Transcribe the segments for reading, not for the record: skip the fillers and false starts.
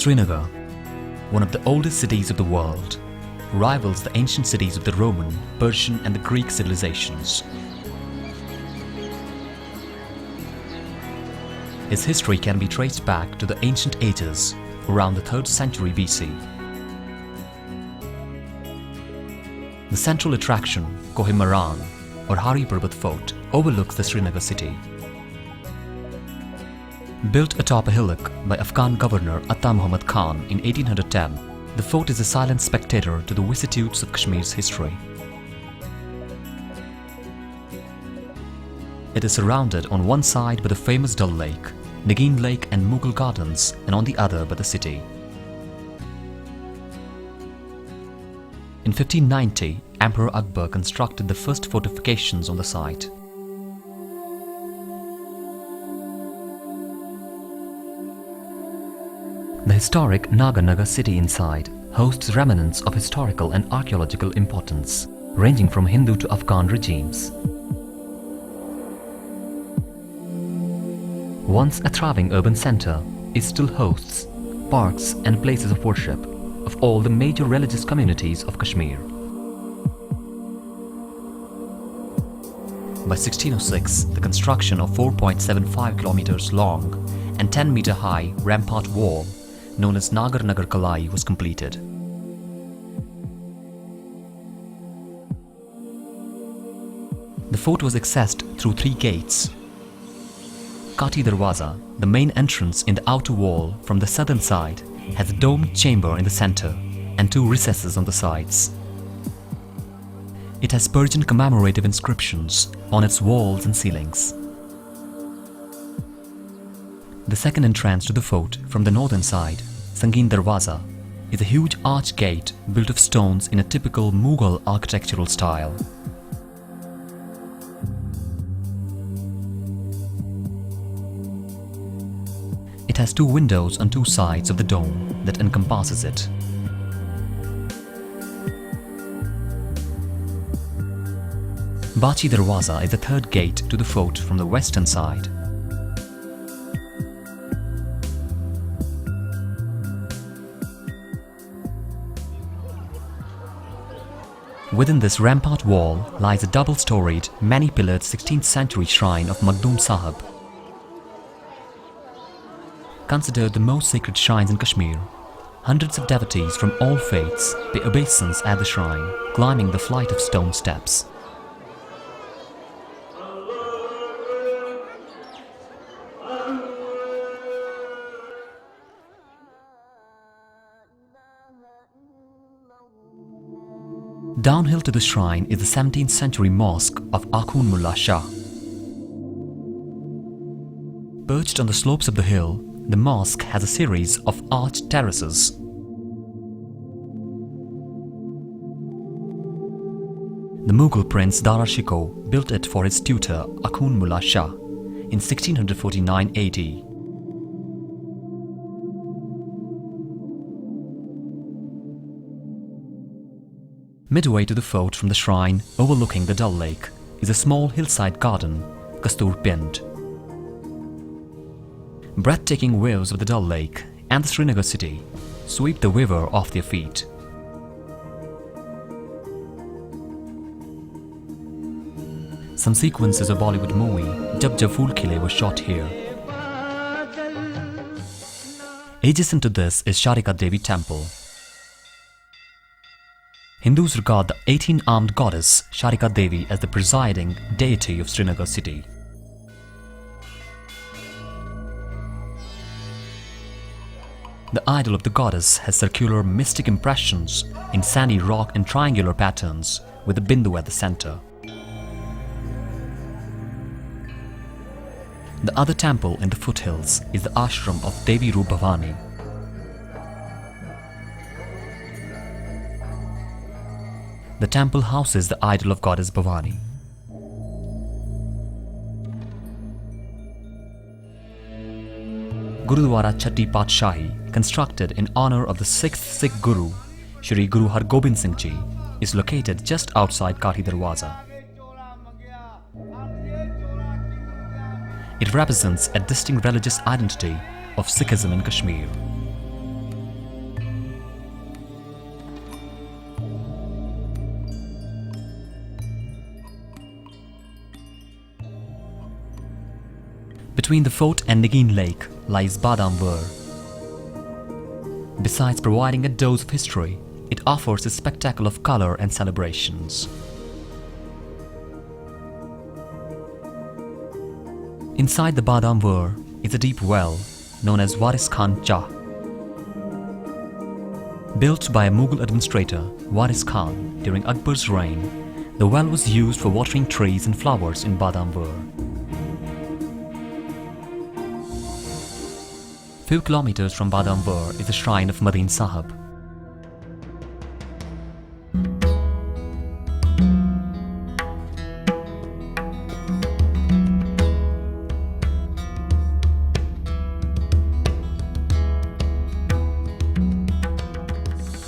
Srinagar, one of the oldest cities of the world, rivals the ancient cities of the Roman, Persian and the Greek civilizations. Its history can be traced back to the ancient ages, around the 3rd century BC. The central attraction, Kohimmaran or Hari Parbat Fort, overlooks the Srinagar city. Built atop a hillock by Afghan governor Atta Muhammad Khan in 1810, the fort is a silent spectator to the vicissitudes of Kashmir's history. It is surrounded on one side by the famous Dal Lake, Nagin Lake and Mughal Gardens, and on the other by the city. In 1590, Emperor Akbar constructed the first fortifications on the site. The historic Srinagar City inside hosts remnants of historical and archaeological importance, ranging from Hindu to Afghan regimes. Once a thriving urban centre, it still hosts parks and places of worship of all the major religious communities of Kashmir. By 1606, the construction of 4.75 kilometers long and 10-meter high rampart wall known as Nagar Kalai was completed. The fort was accessed through 3 gates. Kati Darwaza, the main entrance in the outer wall from the southern side, has a domed chamber in the center and 2 recesses on the sides. It has Persian commemorative inscriptions on its walls and ceilings. The second entrance to the fort from the northern side, Sangin Darwaza, is a huge arch gate built of stones in a typical Mughal architectural style. It has 2 windows on 2 sides of the dome that encompasses it. Bachi Darwaza is the 3rd gate to the fort from the western side. Within this rampart wall lies a double-storied, many-pillared 16th century shrine of Makhdoom Sahib. Considered the most sacred shrines in Kashmir, hundreds of devotees from all faiths pay obeisance at the shrine, climbing the flight of stone steps. Downhill to the shrine is the 17th century mosque of Akhund Mullah Shah. Perched on the slopes of the hill, the mosque has a series of arched terraces. The Mughal prince Dara Shikoh built it for his tutor Akhund Mullah Shah in 1649 AD. Midway to the fort from the shrine, overlooking the Dal Lake, is a small hillside garden, Kastur Pind. Breathtaking views of the Dal Lake and the Srinagar city sweep the viewer off their feet. Some sequences of Bollywood movie Jab Jab Phool Khile was shot here. Adjacent to this is Sharika Devi Temple. Hindus regard the 18-armed goddess Sharika Devi as the presiding deity of Srinagar city. The idol of the goddess has circular mystic impressions in sandy rock and triangular patterns with a bindu at the center. The other temple in the foothills is the ashram of Devi Roop Bhavani. The temple houses the idol of goddess Bhavani. Gurudwara Chatti Patshahi, constructed in honor of the 6th Sikh Guru, Shri Guru Har Gobind Singh Ji, is located just outside Kati Darwaza. It represents a distinct religious identity of Sikhism in Kashmir. Between the fort and Nagin Lake lies Badamwar. Besides providing a dose of history, it offers a spectacle of color and celebrations. Inside the Badamwar is a deep well known as Waris Khan Jah. Built by a Mughal administrator, Waris Khan, during Akbar's reign, the well was used for watering trees and flowers in Badamwar. Few kilometers from Badamwar is the shrine of Madin Sahib.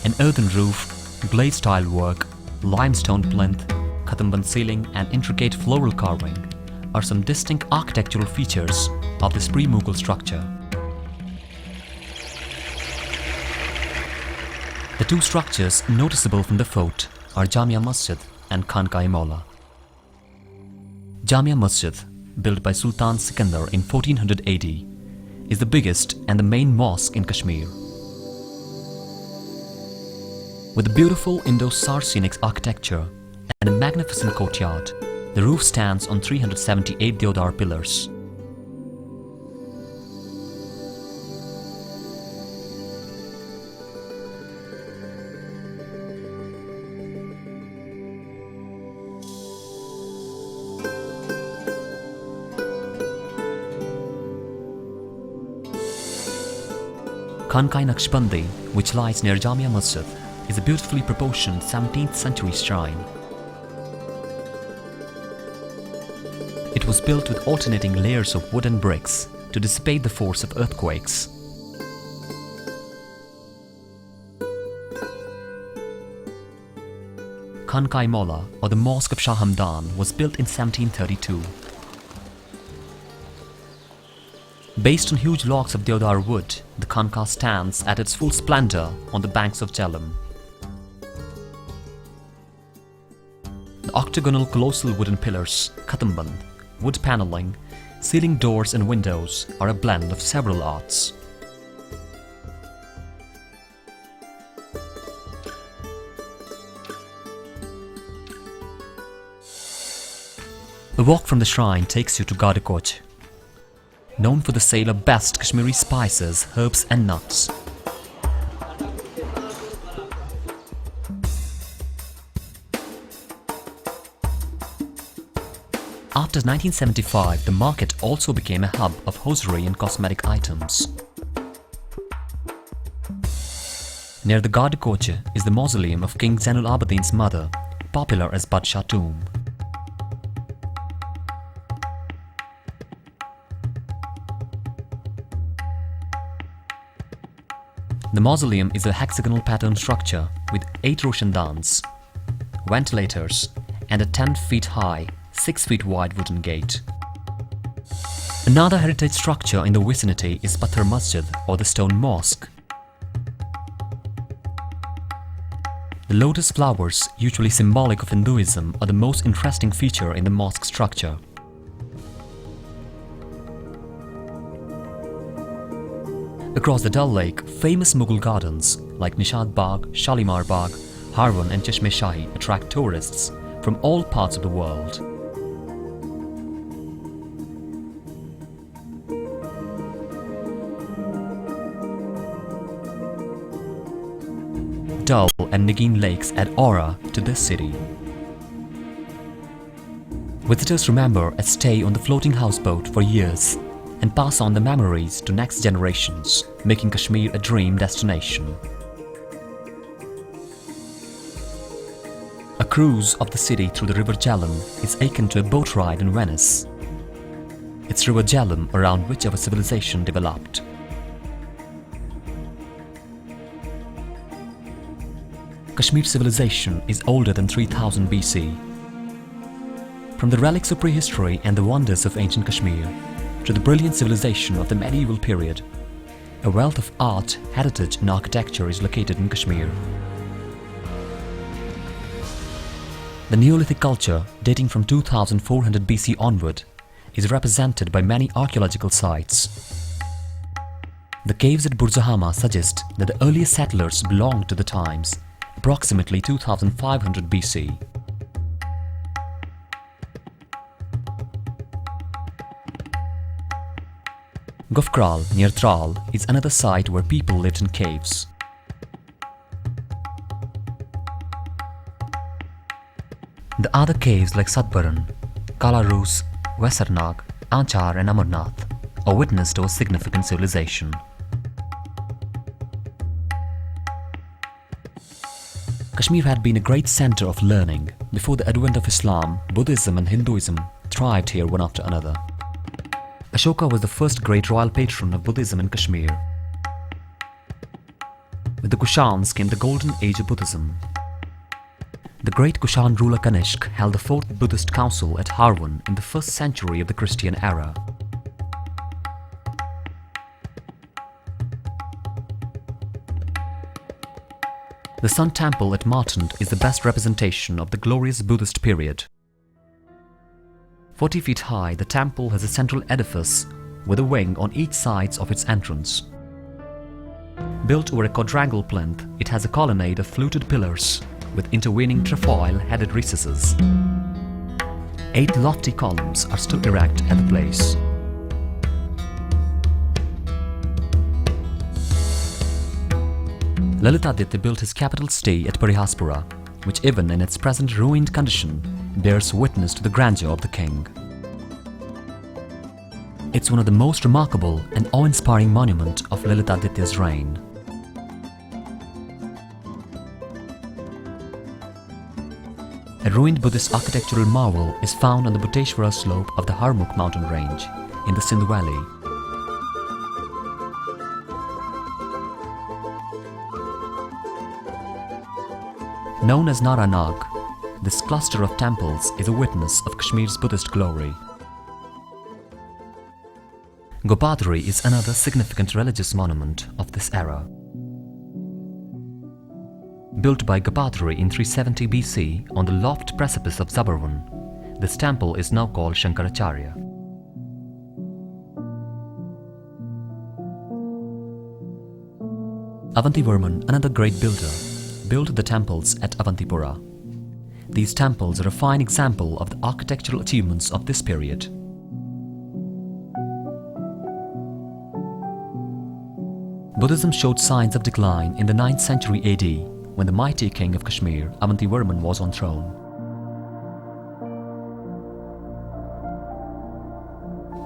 An earthen roof, glazed tile work, limestone plinth, Khatamband ceiling and intricate floral carving are some distinct architectural features of this pre-Mughal structure. The two structures noticeable from the fort are Jamia Masjid and Khanka-e-Maula. Jamia Masjid, built by Sultan Sikandar in 1400 AD, is the biggest and the main mosque in Kashmir. With a beautiful Indo-Saracenic architecture and a magnificent courtyard, the roof stands on 378 deodar pillars. Khanka-e-Naqshbandi, which lies near Jamia Masjid, is a beautifully proportioned 17th century shrine. It was built with alternating layers of wood and bricks to dissipate the force of earthquakes. Khanka-e-Maula, or the Mosque of Shah Hamdan, was built in 1732. Based on huge logs of deodar wood, the Khanka stands at its full splendor on the banks of Jhelum. The octagonal colossal wooden pillars, Khatamband, wood paneling, ceiling doors and windows are a blend of several arts. A walk from the shrine takes you to Gardakoch, known for the sale of best Kashmiri spices, herbs and nuts. After 1975, the market also became a hub of hosiery and cosmetic items. Near the Gardakoch is the mausoleum of King Zainul Abidin's mother, popular as Badshah Tomb. The mausoleum is a hexagonal pattern structure with 8 roshandans, ventilators, and a 10 feet high, 6 feet wide wooden gate. Another heritage structure in the vicinity is Pathar Masjid, or the Stone Mosque. The lotus flowers, usually symbolic of Hinduism, are the most interesting feature in the mosque structure. Across the Dal Lake, famous Mughal gardens like Nishad Bagh, Shalimar Bagh, Harwan and Chashme-Shahi attract tourists from all parts of the world. Dal and Nagin lakes add aura to this city. Visitors remember a stay on the floating houseboat for years and pass on the memories to next generations, making Kashmir a dream destination. A cruise of the city through the river Jhelum is akin to a boat ride in Venice. It's river Jhelum around which our civilization developed. Kashmir civilization is older than 3000 BC. From the relics of prehistory and the wonders of ancient Kashmir to the brilliant civilization of the medieval period, a wealth of art, heritage and architecture is located in Kashmir. The Neolithic culture, dating from 2400 BC onward, is represented by many archaeological sites. The caves at Burzahama suggest that the earliest settlers belonged to the times, approximately 2500 BC. Gufkral near Tral is another site where people lived in caves. The other caves like Satbaran, Kalarus, Vesarnag, Anchar and Amarnath are witness to a significant civilization. Kashmir had been a great center of learning. Before the advent of Islam, Buddhism and Hinduism thrived here one after another. Ashoka was the first great royal patron of Buddhism in Kashmir. With the Kushans came the golden age of Buddhism. The great Kushan ruler Kanishk held the fourth Buddhist council at Harwan in the 1st century of the Christian era. The Sun Temple at Martand is the best representation of the glorious Buddhist period. 40 feet high, the temple has a central edifice with a wing on each side of its entrance. Built over a quadrangular plinth, it has a colonnade of fluted pillars with intervening trefoil-headed recesses. 8 lofty columns are still erect at the place. Lalitaditya built his capital city at Parihaspura, which even in its present ruined condition bears witness to the grandeur of the king. It's one of the most remarkable and awe-inspiring monuments of Lalitaditya's reign. A ruined Buddhist architectural marvel is found on the Bhuteshwara slope of the Harmukh mountain range in the Sindh Valley. Known as Naranag, this cluster of temples is a witness of Kashmir's Buddhist glory. Gopadri is another significant religious monument of this era. Built by Gopadri in 370 BC on the lofty precipice of Zabarwan, this temple is now called Shankaracharya. Avantivarman, another great builder, built the temples at Avantipura. These temples are a fine example of the architectural achievements of this period. Buddhism showed signs of decline in the 9th century AD when the mighty king of Kashmir, Avantivarman, was on throne.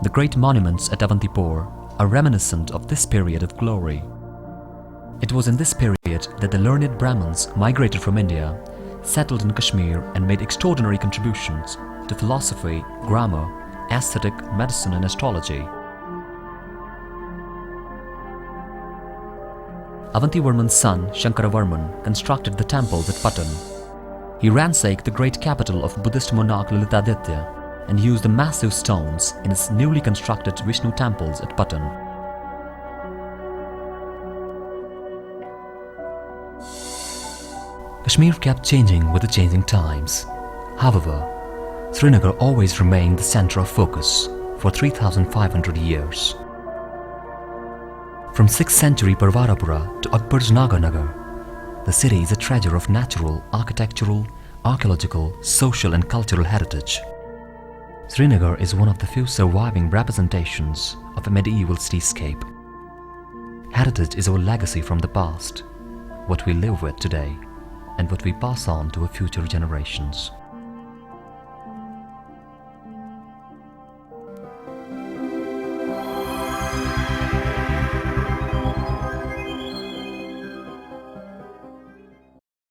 The great monuments at Avantipur are reminiscent of this period of glory. It was in this period that the learned Brahmins migrated from India, settled in Kashmir and made extraordinary contributions to philosophy, grammar, aesthetic, medicine and astrology. Avantivarman's son, Shankaravarman, constructed the temples at Patan. He ransacked the great capital of Buddhist monarch Lalitaditya and used the massive stones in his newly constructed Vishnu temples at Patan. Kashmir kept changing with the changing times. However, Srinagar always remained the center of focus for 3,500 years. From 6th century Parvarapura to Akbar's Nagarnagar, the city is a treasure of natural, architectural, archaeological, social and cultural heritage. Srinagar is one of the few surviving representations of a medieval cityscape. Heritage is our legacy from the past, what we live with today, and what we pass on to our future generations.